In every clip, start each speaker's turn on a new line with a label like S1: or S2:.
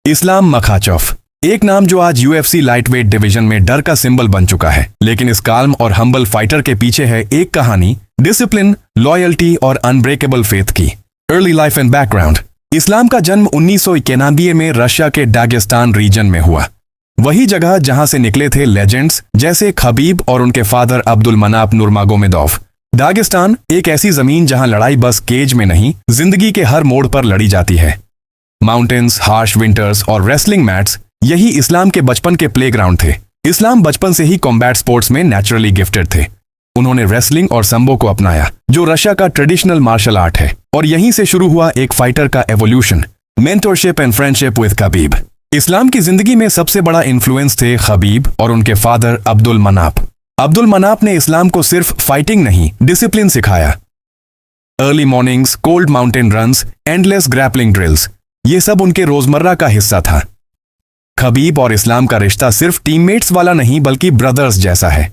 S1: इस्लाम मखाचोव, एक नाम जो आज यूएफसी लाइटवेट डिवीजन में डर का सिंबल बन चुका है। लेकिन इस काल्म और हम्बल फाइटर के पीछे है एक कहानी डिसिप्लिन, लॉयल्टी और अनब्रेकेबल फेथ की। Early life and background. Islam का जन्म 1991 में रशिया के दागिस्तान रीजन में हुआ। वही जगह जहां से निकले थे लेजेंड्स जैसे खबीब और उनके फादर अब्दुल मनाफ नूरमागोमेदोव। दागिस्तान एक ऐसी जमीन जहां लड़ाई बस केज में नहीं, जिंदगी के हर मोड़ पर लड़ी जाती है। माउंटेन्स, हार्श विंटर्स और रेसलिंग मैट्स, यही इस्लाम के बचपन के प्लेग्राउंड थे। इस्लाम बचपन से ही कॉम्बैट स्पोर्ट्स में नेचुरली गिफ्टेड थे। उन्होंने रेसलिंग और संबो को अपनाया, जो रशिया का ट्रेडिशनल मार्शल आर्ट है, और यहीं से शुरू हुआ एक फाइटर का evolution, mentorship and friendship with Khabib. Islam की जिंदगी में सबसे बड़ा इन्फ्लुएंस थे खबीब और उनके फादर अब्दुल मनाफ। अब्दुल मनाफ ने इस्लाम को सिर्फ फाइटिंग नहीं, डिसिप्लिन सिखाया। Early mornings, cold mountain runs, endless grappling drills, ये सब उनके रोजमर्रा का हिस्सा था। खबीब और इस्लाम का रिश्ता सिर्फ टीममेट्स वाला नहीं बल्कि ब्रदर्स जैसा है।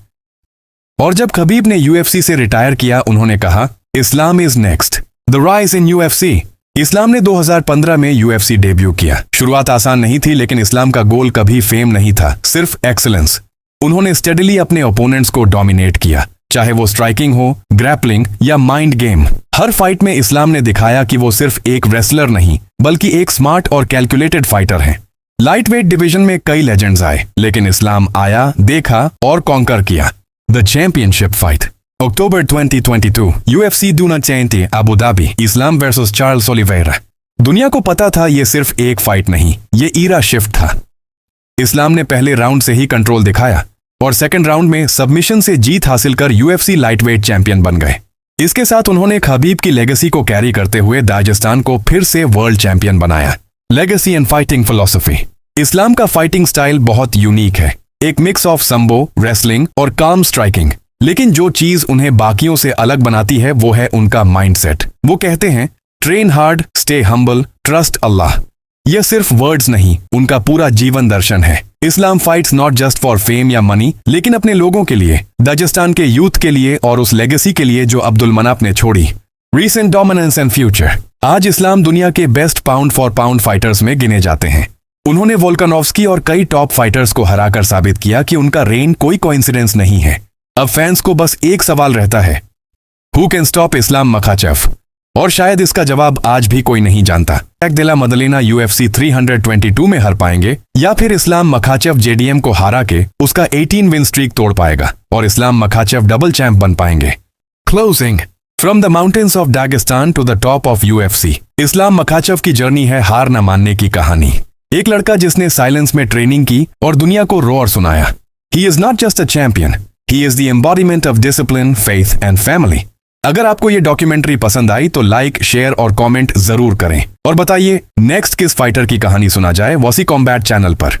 S1: और जब खबीब ने यूएफसी से रिटायर किया, उन्होंने कहा, Islam is next, the rise in UFC. Islam ने 2015 में यूएफसी डेब्यू किया। शुरुआत आसान नहीं थी, लेकिन इस्लाम का गोल कभी फेम नहीं था, सिर्फ एक्सीलेंस। उन्होंने स्टेडली अपने ओपोनेंट्स को डोमिनेट किया, चाहे वो स्ट्राइकिंग हो, ग्रैपलिंग या माइंड गेम। हर फाइट में इस्लाम ने दिखाया कि वो सिर्फ एक रेसलर नहीं बल्कि एक स्मार्ट और कैलकुलेटेड फाइटर हैं। लाइटवेट डिवीजन में कई लेजेंड्स आए, लेकिन इस्लाम आया, देखा और कॉन्कर किया। The championship fight, October 2022, UFC 290 Abu Dhabi, Islam versus Charles Oliveira. दुनिया को पता था ये सिर्फ एक फाइट नहीं, ये ईरा शिफ्ट था। इस्लाम ने पहले राउंड से ही कंट्रोल दिखाया और सेकंड राउंड में सबमिशन से जीत हासिल कर यूएफसी लाइटवेट चैंपियन बन गए। इसके साथ उन्होंने खबीब की लेगेसी को कैरी करते हुए दागिस्तान को फिर से वर्ल्ड चैंपियन बनाया। Legacy and fighting philosophy. Islam का फाइटिंग स्टाइल बहुत यूनिक है, एक मिक्स ऑफ संबो, रेसलिंग और काम स्ट्राइकिंग। लेकिन जो चीज उन्हें बाकियों से अलग बनाती है वो है उनका माइंडसेट। वो कहते हैं, train hard, stay humble, trust Allah. यह सिर्फ वर्ड्स नहीं, उनका पूरा जीवन दर्शन है। Islam fights not just for fame या मनी, लेकिन अपने लोगों के लिए, दागिस्तान के यूथ के लिए और उस लेगेसी के लिए जो अब्दुल मनाफ ने छोड़ी। Recent dominance and future. आज इस्लाम दुनिया के best pound for pound fighters में गिने जाते हैं। उन्होंने वोल्कानोव्स्की और कई टॉप फाइटर्स को हराकर साबित किया कि उनका रेन कोई कोइंसिडेंस नहीं है। अब फैंस को बस एक सवाल रहता है, हु कैन स्टॉप इस्लाम मखाचोव? और शायद इसका जवाब आज भी कोई नहीं जानता। दिला मदलिना यूएफसी 322 में हार पाएंगे या फिर इस्लाम मखाचोव जेडीएम को हरा के उसका 18 विन स्ट्रीक तोड़ पाएगा और इस्लाम मखाचोव डबल चैंप बन पाएंगे। Closing. From the mountains of Dagestan to the top of UFC, Islam Makhachev की जर्नी है हार न मानने की कहानी। एक लड़का जिसने साइलेंस में ट्रेनिंग की और दुनिया को रोर सुनाया। He is not just a champion, he is the embodiment of discipline, faith and family. अगर आपको ये डॉक्यूमेंट्री पसंद आई तो लाइक, शेयर और कमेंट जरूर करें और बताइए नेक्स्ट किस फाइटर की कहानी सुना जाए वॉसी कॉम्बैट चैनल पर।